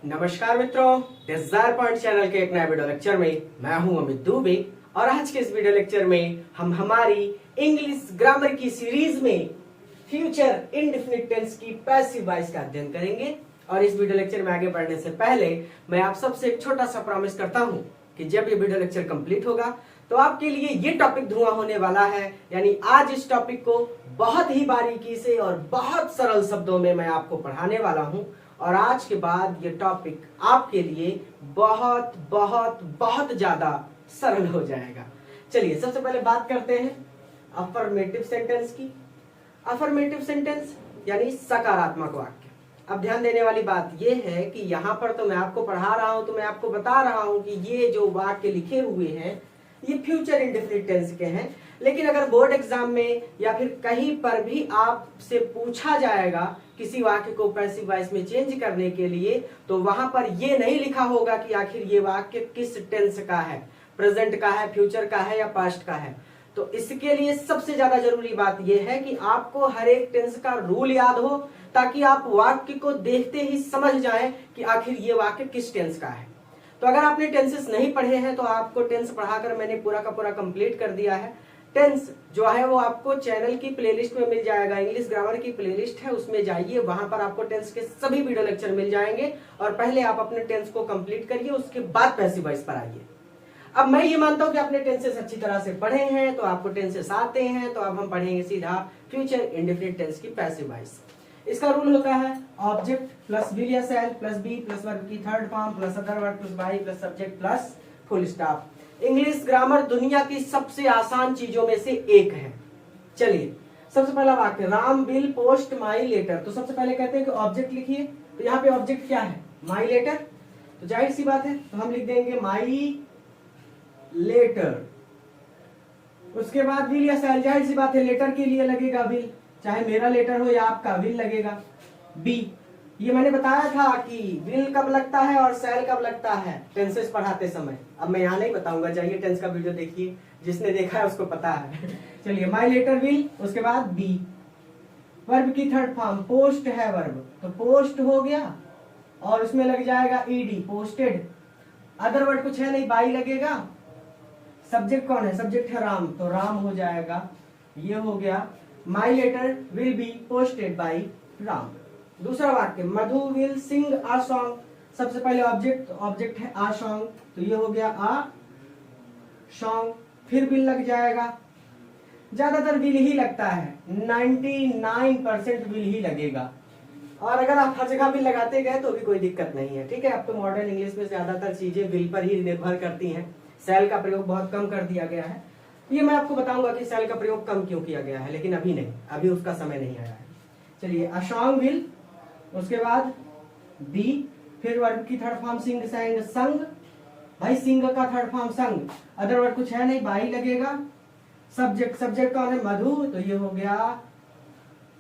नमस्कार मित्रों, Dzire point channel के एक नए वीडियो लेक्चर में मैं हूं अमित दुबे। और आज के इस वीडियो लेक्चर में हम हमारी इंग्लिश ग्रामर की सीरीज में फ्यूचर इंडेफिनिट टेंस की पैसिव वॉइस का अध्ययन करेंगे। और इस वीडियो लेक्चर में आगे बढ़ने से पहले मैं आप सबसे एक छोटा सा प्रॉमिस करता हूं कि जब ये वीडियो लेक्चर कंप्लीट होगा तो आपके लिए ये टॉपिक धुआं होने वाला है। यानी आज इस टॉपिक को बहुत ही बारीकी से और बहुत सरल शब्दों में मैं आपको पढ़ाने वाला हूं। और आज के बाद ये टॉपिक आपके लिए बहुत बहुत बहुत ज्यादा सरल हो जाएगा। चलिए सबसे पहले बात करते हैं अफर्मेटिव सेंटेंस की। अफर्मेटिव सेंटेंस यानी सकारात्मक वाक्य। अब ध्यान देने वाली बात यह है कि यहाँ पर तो मैं आपको पढ़ा रहा हूं, तो मैं आपको बता रहा हूं कि ये जो वाक्य लिखे हुए हैं ये फ्यूचर इंडेफिनिट टेंस के हैं। लेकिन अगर बोर्ड एग्जाम में या फिर कहीं पर भी आपसे पूछा जाएगा किसी वाक्य को पैसिव वॉइस में चेंज करने के लिए, तो वहां पर ये नहीं लिखा होगा कि आखिर ये वाक्य किस टेंस का है, प्रेजेंट का है, फ्यूचर का है या पास्ट का है। तो इसके लिए सबसे ज्यादा जरूरी बात यह है कि आपको हर एक टेंस का रूल याद हो, ताकि आप वाक्य को देखते ही समझ जाएं कि आखिर ये वाक्य किस टेंस का है। तो अगर आपने टेंसेस नहीं पढ़े हैं तो आपको टेंस पढ़ाकर मैंने पूरा का पूरा कंप्लीट कर दिया है। टेंस जो है वो आपको चैनल की प्लेलिस्ट में मिल जाएगा। इंग्लिश ग्रामर की प्लेलिस्ट है, उसमें जाइए, वहां पर आपको टेंस के सभी वीडियो लेक्चर मिल जाएंगे। और पहले आप अपने टेंस को कंप्लीट करिए, उसके बाद पैसिव वॉइस पर आइए। अब मैं ये मानता हूं कि आपने टेंसेस अच्छी तरह से पढ़े हैं, तो आपको टेंसेस आते हैं, तो अब हम पढ़ेंगे सीधा फ्यूचर इंडेफिनिट टेंस की पैसिव वॉइस। इसका रूल होता है ऑब्जेक्ट प्लस विल या shall plus be plus verb की third form plus other verb plus by plus subject plus full stop. English grammar दुनिया की सबसे आसान चीजों में से एक है। चलिए सबसे पहला वाक्य, Ram will post my letter. तो सबसे पहले कहते हैं कि ऑब्जेक्ट लिखिए। तो यहाँ पे ऑब्जेक्ट क्या है? My letter. तो जाहिर सी बात है, तो हम लिख देंगे माई लेटर। उसके बाद विल या शैल, जाहिर सी बात है लेटर के लिए लगेगा विल, चाहे मेरा लेटर हो या आपका, विल लगेगा। बी, ये मैंने बताया था कि विल कब लगता है और शैल कब लगता है टेंसेस पढ़ाते समय। अब मैं यहाँ नहीं बताऊंगा, जाइए टेंस का वीडियो देखिए, जिसने देखा है उसको पता है। चलिए माई लेटर विल, उसके बाद बी। वर्ब की थर्ड फॉर्म पोस्ट है वर्ब, तो पोस्ट हो गया और उसमें लग जाएगा ईडी, पोस्टेड। अदर वर्ड कुछ है नहीं, बाई लगेगा। सब्जेक्ट कौन है? सब्जेक्ट है राम, तो राम हो जाएगा। ये हो गया my letter will be posted by Ram. दूसरा वाक्य, मधु विल सिंग आ सॉन्ग। सबसे पहले ऑब्जेक्ट है आ सॉन्ग, तो ये हो गया आ सॉन्ग। फिर विल लग जाएगा, ज्यादातर विल ही लगता है, 99% विल ही लगेगा। और अगर आप हर जगह विल लगाते गए तो भी कोई दिक्कत नहीं है, ठीक है। अब तो मॉडर्न इंग्लिश में ज्यादातर चीजें विल पर ही निर्भर करती हैं। शैल का प्रयोग बहुत कम कर दिया गया है। ये मैं आपको बताऊंगा कि शैल का प्रयोग कम क्यों किया गया है, लेकिन अभी नहीं, अभी उसका समय नहीं आया है। चलिए अ सॉन्ग विल, उसके बाद बी, फिर वर्ब की थर्ड फॉर्म सिंग सैंग संग। भाई सिंग का थर्ड फॉर्म संग, अदर वर्ड कुछ है नहीं, बाई लगेगा। सब्जेक्ट कौन है? मधु, तो ये हो गया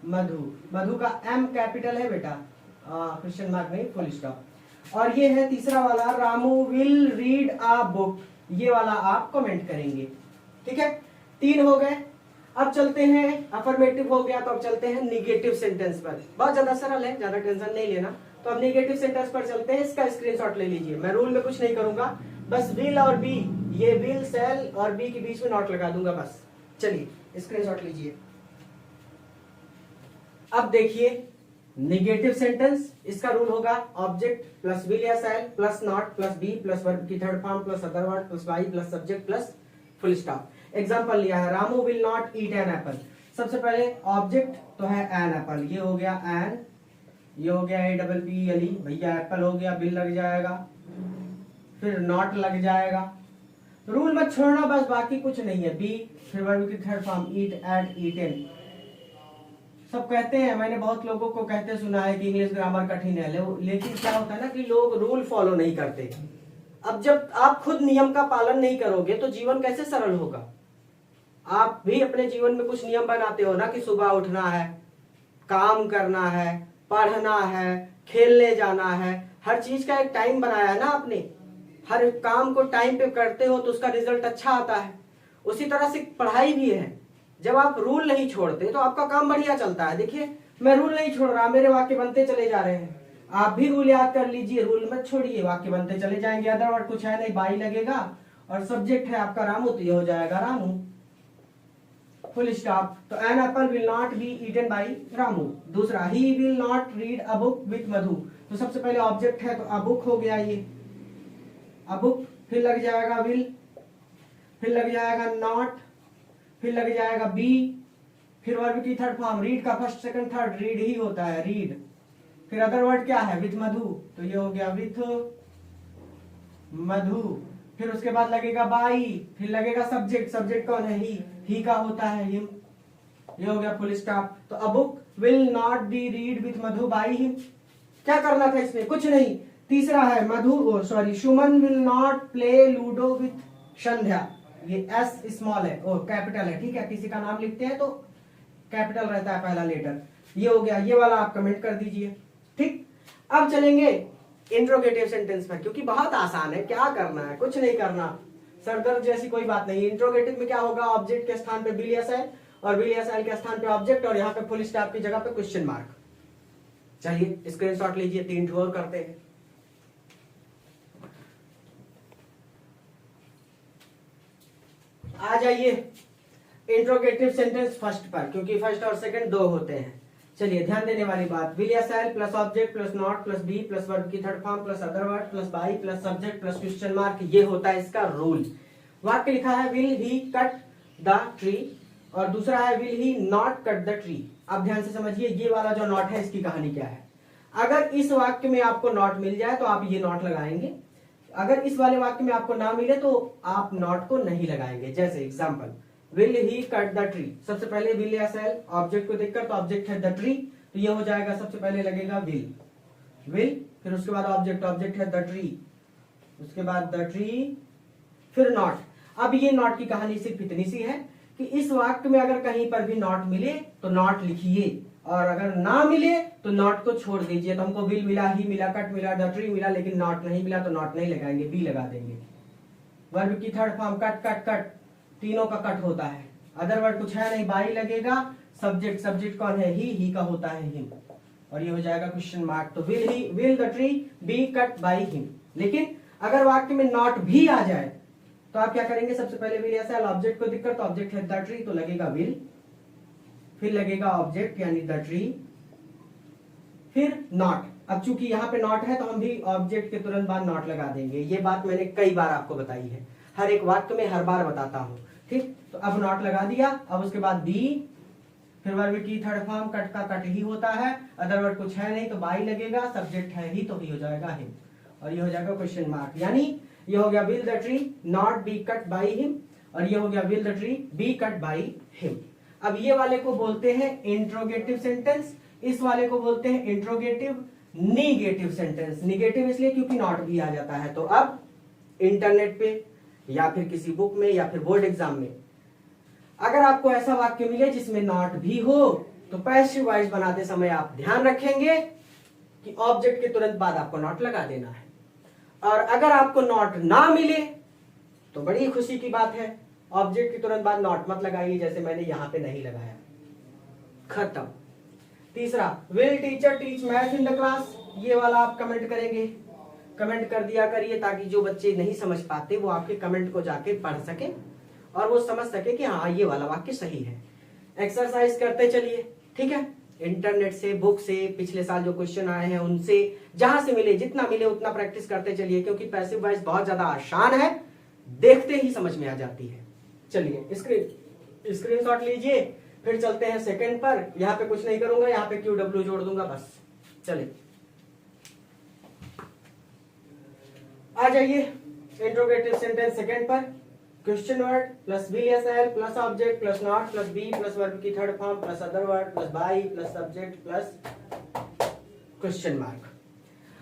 मधु। मधु का एम कैपिटल है बेटा, क्वेश्चन मार्क नहीं, फुल स्टॉप। और ये है तीसरा वाला, Ramu will read a book. ये वाला आप कमेंट करेंगे, ठीक है। 3 हो गए। अब चलते हैं, अफर्मेटिव हो गया, तो अब चलते हैं निगेटिव सेंटेंस पर। बहुत ज्यादा सरल है, ज्यादा टेंशन नहीं लेना। तो अब निगेटिव सेंटेंस पर चलते हैं। इसका स्क्रीनशॉट ले लीजिए। मैं रूल में कुछ नहीं करूंगा, बस विल और बी, ये विल शैल और बी के बीच में नॉट लगा दूंगा बस। चलिए स्क्रीनशॉट लीजिए। अब देखिए निगेटिव सेंटेंस, इसका रूल होगा ऑब्जेक्ट प्लस विल या shall plus not plus be plus verb की third form plus other word plus by plus subject plus full stop. Example लिया है, Ramu will not eat an apple. सबसे पहले object तो है एन एप्पल, ये हो गया एन, ये हो गया APPLE, भैया एप्पल हो गया, बिल लग जाएगा, फिर नॉट लग जाएगा। रूल मत छोड़ना, बस बाकी कुछ नहीं है। बी, फिर वर्ब की थर्ड फॉर्म ईट, एट, ईटेन। सब कहते हैं, मैंने बहुत लोगों को कहते सुना है कि इंग्लिश ग्रामर कठिन है, लेकिन क्या होता है ना कि लोग रूल फॉलो नहीं करते। अब जब आप खुद नियम का पालन नहीं करोगे तो जीवन कैसे सरल होगा? आप भी अपने जीवन में कुछ नियम बनाते हो ना कि सुबह उठना है, काम करना है, पढ़ना है, खेलने जाना है, हर चीज का एक टाइम बनाया है ना आपने। हर काम को टाइम पे करते हो तो उसका रिजल्ट अच्छा आता है। उसी तरह से पढ़ाई भी है, जब आप रूल नहीं छोड़ते तो आपका काम बढ़िया चलता है। देखिए मैं रूल नहीं छोड़ रहा, मेरे वाक्य बनते चले जा रहे हैं। आप भी रूल याद कर लीजिए, रूल मत छोड़िए, वाक्य बनते चले जाएंगे। अदर वर्ड कुछ है नहीं, बाई लगेगा और सब्जेक्ट है आपका रामू, तो ये हो जाएगा रामू, फुल स्टॉप। तो an apple will not be eaten by Ramu. दूसरा, he will not read a book with Madhu. तो सबसे पहले ऑब्जेक्ट है तो अ बुक हो गया ये, अ बुक, फिर लग जाएगा विल, फिर लग जाएगा नॉट, फिर लग जाएगा बी, फिर वर्ब की थर्ड फॉर्म, रीड का फर्स्ट सेकंड थर्ड रीड ही होता है, रीड। फिर अदर वर्ड क्या है, विथ मधु, तो ये हो गया विथ मधु। फिर उसके बाद लगेगा बाई, फिर लगेगा सब्जेक्ट, सब्जेक्ट कौन है, ही का होता है हिम, ये हो गया फुल स्टॉप। तो a book will not be read with Madhu by him. क्या करना था इसमें, कुछ नहीं। तीसरा है Madhu sorry Suman will not play ludo with Sandhya. ये एस स्मॉल है और कैपिटल है, ठीक है, किसी का नाम लिखते हैं तो कैपिटल रहता है पहला लेटर। ये हो गया, ये वाला आप कमेंट कर दीजिए, ठीक। अब चलेंगे इंट्रोगेटिव सेंटेंस पर, क्योंकि बहुत आसान है, क्या करना है, कुछ नहीं करना, सरदर्द जैसी कोई बात नहीं। इंट्रोगेटिव में क्या होगा, ऑब्जेक्ट के स्थान पे विल या शैल और विल या शैल के स्थान पे ऑब्जेक्ट और यहाँ पे फुल स्टॉप की जगह पे क्वेश्चन मार्क। चलिए स्क्रीनशॉट लीजिए, 3 ठो और करते हैं। आ जाइए इंट्रोगेटिव सेंटेंस फर्स्ट पर, क्योंकि फर्स्ट और सेकंड 2 होते हैं। चलिए ध्यान देने वाली बात, विल या shall plus object plus not plus be plus verb की third form plus other word plus by plus subject plus question mark, ये होता है इसका रूल। वाक्य लिखा है will he cut the tree और दूसरा है will he not cut the tree. अब ध्यान से समझिए, ये वाला जो नॉट है इसकी कहानी क्या है। अगर इस वाक्य में आपको नॉट मिल जाए तो आप ये नॉट लगाएंगे, अगर इस वाले वाक्य में आपको ना मिले तो आप नॉट को नहीं लगाएंगे। जैसे example, will he cut the tree, सबसे पहले विल या शैल, ऑब्जेक्ट को देखकर, तो ऑब्जेक्ट है द ट्री, तो ये हो जाएगा सबसे पहले लगेगा विल, विल, फिर उसके बाद ऑब्जेक्ट, ऑब्जेक्ट है द ट्री, उसके बाद द ट्री, फिर नॉट। अब ये नॉट की कहानी सिर्फ इतनी सी है कि इस वाक्य में अगर कहीं पर भी नॉट मिले तो नॉट लिखिए और अगर ना मिले तो नॉट को छोड़ दीजिए। तो हमको विल मिला, ही मिला, कट मिला, द ट्री मिला, लेकिन नॉट नहीं मिला तो नॉट नहीं लगाएंगे, बी लगा देंगे। वर्ब की third form cut cut cut, तीनों का कट होता है। अदर वर्ड कुछ है नहीं, बाई लगेगा, सब्जेक्ट, सब्जेक्ट कौन है, ही का होता है हिम, और ये हो जाएगा क्वेश्चन मार्क। तो will he, will the tree be cut by him. लेकिन अगर वाक्य में नॉट भी आ जाए तो आप क्या करेंगे, सबसे पहले विल या शैल, ऑब्जेक्ट को दिक्कत, तो ऑब्जेक्ट है द ट्री, तो लगेगा विल, फिर लगेगा ऑब्जेक्ट यानी द ट्री, फिर नॉट। अब चूंकि यहाँ पे नॉट है तो हम भी ऑब्जेक्ट के तुरंत बाद नॉट लगा देंगे। ये बात मैंने कई बार आपको बताई है, हर एक वाक्य में हर बार बताता हूं, ठीक। तो अब नॉट लगा दिया, अब उसके बाद बी, फिर वर्ब की थर्ड फॉर्म, कट का कट ही होता है, अदर वर्ड कुछ है नहीं तो बाई लगेगा, सब्जेक्ट है ही तो ही हो जाएगा हिम, और ये हो जाएगा क्वेश्चन मार्क। यानी ये हो गया will the tree not be cut by him, और ये हो गया will the tree be cut by him. अब ये वाले को बोलते हैं इंट्रोगेटिव सेंटेंस, इस वाले को बोलते हैं इंट्रोगेटिव निगेटिव सेंटेंस। निगेटिव इसलिए क्योंकि नॉट भी आ जाता है। तो अब इंटरनेट पे या फिर किसी बुक में या फिर बोर्ड एग्जाम में अगर आपको ऐसा वाक्य मिले जिसमें नॉट भी हो तो पैसिव वॉइस बनाते समय आप ध्यान रखेंगे कि ऑब्जेक्ट के तुरंत बाद आपको नॉट लगा देना है। और अगर आपको नॉट ना मिले तो बड़ी खुशी की बात है, ऑब्जेक्ट के तुरंत बाद नॉट मत लगाइए, जैसे मैंने यहां पे नहीं लगाया। खत्म। तीसरा, will teacher teach math in the class, ये वाला आप कमेंट करेंगे, कमेंट कर दिया करिए ताकि जो बच्चे नहीं समझ पाते वो आपके कमेंट को जाके पढ़ सके और वो समझ सके कि हाँ ये वाला वाक्य सही है। एक्सरसाइज करते चलिए, ठीक है, इंटरनेट से, बुक से, पिछले साल जो क्वेश्चन आए हैं उनसे, जहां से मिले, जितना मिले उतना प्रैक्टिस करते चलिए, क्योंकि पैसिव वॉइस बहुत ज्यादा आसान है, देखते ही समझ में आ जाती है। चलिए स्क्रीनशॉट लीजिए, फिर चलते हैं सेकंड पर। यहाँ पे कुछ नहीं करूंगा, यहाँ पे QW जोड़ दूंगा बस। चलिए आ जाइए इंट्रोगेटिव सेंटेंस सेकंड पर। क्वेश्चन वर्ड प्लस विल या shall plus object plus not plus be plus verb की third form plus other word plus by plus subject plus question mark.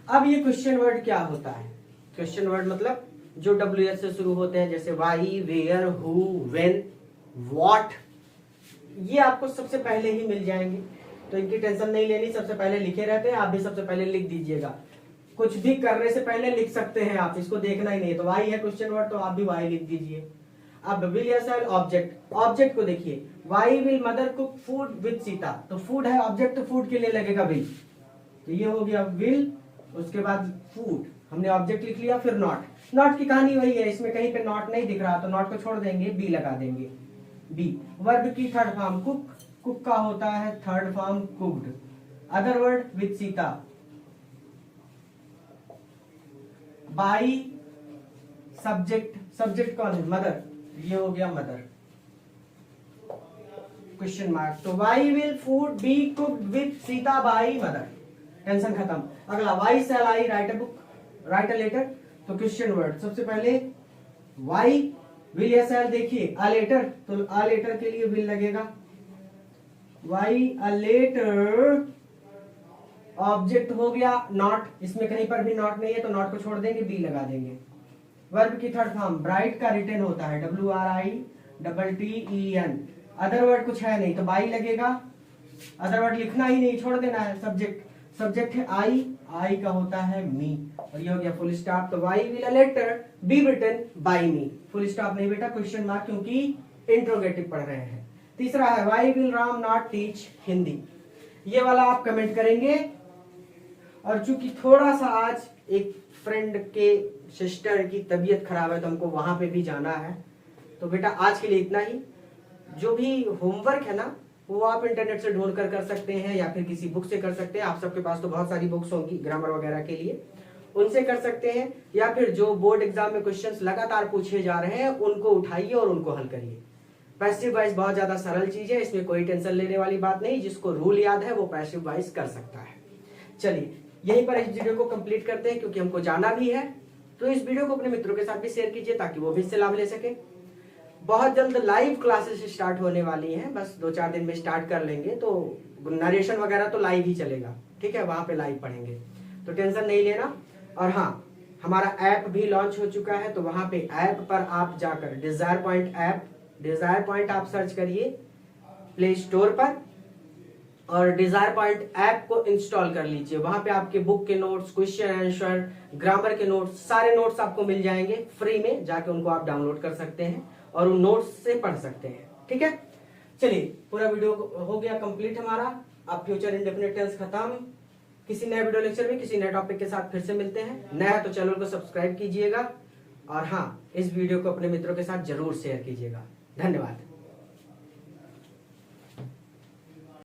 अब ये क्वेश्चन वर्ड क्या होता है? क्वेश्चन वर्ड मतलब जो WH से शुरू होते हैं, जैसे why, where, who, when, what, ये आपको सबसे पहले ही मिल जाएंगे, तो इनकी टेंशन नहीं लेनी, सबसे पहले लिखे रहते हैं। आप भी सबसे पहले लिख दीजिएगा, कुछ भी करने से पहले लिख सकते हैं आप, इसको देखना ही नहीं। तो वाई है क्वेश्चन वर्ड, तो आप भी वाई लिख दीजिए। अब विल या शैल ऑब्जेक्ट, ऑब्जेक्ट को देखिए, why will mother cook food with Sita, तो फूड है ऑब्जेक्ट, तो फूड के लिए लगेगा विल, तो ये हो गया विल, उसके बाद फूड, हमने ऑब्जेक्ट लिख लिया, फिर नॉट। नॉट की कहानी वही है, इसमें कहीं पे नॉट नहीं दिख रहा तो नॉट को छोड़ देंगे, बी लगा देंगे। बी वर्ब की थर्ड फॉर्म कुक, कुक का होता है third form cooked. Other word with Sita, by subject, subject कौन है, मदर, ये हो गया मदर, क्वेश्चन मार्क। तो why will food be cooked with Sita by mother, tension खत्म। अगला why shall I write a book, write a letter. तो question word, सबसे पहले वाई विल या शैल, देखिए अ लेटर, तो अ लेटर के लिए विल लगेगा, वाई अ लेटर। ऑब्जेक्ट हो गया नॉट, इसमें कहीं पर भी नॉट नहीं है तो नॉट को छोड़ देंगे, बी लगा देंगे। वर्ब की थर्ड फॉर्म ब्राइट का रिटन होता है WRITTEN। अदर वर्ड कुछ है नहीं तो बाई लगेगा, अदर वर्ड लिखना ही नहीं, छोड़ देना है। सब्जेक्ट, सब्जेक्ट है आई, आई का होता है मी, और ये हो गया फुल स्टॉप। तो why will a letter be written by me, full stop नहीं बेटा, क्वेश्चन मार्क, क्योंकि इंट्रोगेटिव पढ़ रहे हैं। तीसरा है why will Ram not teach Hindi, ये वाला आप कमेंट करेंगे। और चूंकि थोड़ा सा आज एक फ्रेंड के सिस्टर की तबीयत खराब है तो हमको वहां पे भी जाना है, तो बेटा आज के लिए इतना ही। जो भी होमवर्क है ना वो आप इंटरनेट से ढूंढ कर सकते हैं या फिर किसी बुक से कर सकते हैं। आप सबके पास तो बहुत सारी बुक्स होंगी ग्रामर वगैरह के लिए, उनसे कर सकते हैं, या फिर जो बोर्ड एग्जाम में क्वेश्चंस लगातार पूछे जा रहे हैं उनको उठाइए और उनको हल करिए। पैसिव वॉइस बहुत ज्यादा सरल चीज है, इसमें कोई टेंशन लेने वाली बात नहीं, जिसको रूल याद है वो पैसिव वॉइस कर सकता है। चलिए यहीं पर इस वीडियो को कंप्लीट करते हैं क्योंकि हमको जाना भी है। तो इस वीडियो को अपने मित्रों के साथ भी शेयर कीजिए ताकि वो भी इससे लाभ ले सके। बहुत जल्द लाइव क्लासेस स्टार्ट होने वाली हैं, बस 2-4 दिन में स्टार्ट कर लेंगे, तो नरेशन वगैरह तो लाइव ही चलेगा, ठीक है, वहां पे लाइव पढ़ेंगे, तो टेंशन नहीं लेना। और हाँ, हमारा ऐप भी लॉन्च हो चुका है, तो वहां पे ऐप पर आप जाकर Desire Point app, Desire Point आप सर्च करिए प्ले स्टोर पर और डिजायर पॉइंट ऐप को इंस्टॉल कर लीजिए। वहां पे आपके बुक के नोट्स, क्वेश्चन आंसर, ग्रामर के नोट्स, सारे नोट्स आपको मिल जाएंगे फ्री में, जाके उनको आप डाउनलोड कर सकते हैं और उन नोट्स से पढ़ सकते हैं, ठीक है। चलिए पूरा वीडियो हो गया कंप्लीट हमारा। अब फ्यूचर इंडेफिनिट टेंस खत्म। किसी नए वीडियो लेक्चर में किसी नए टॉपिक के साथ फिर से मिलते हैं। नया है तो चैनल को सब्सक्राइब कीजिएगा और हाँ, इस वीडियो को अपने मित्रों के साथ जरूर शेयर कीजिएगा। धन्यवाद।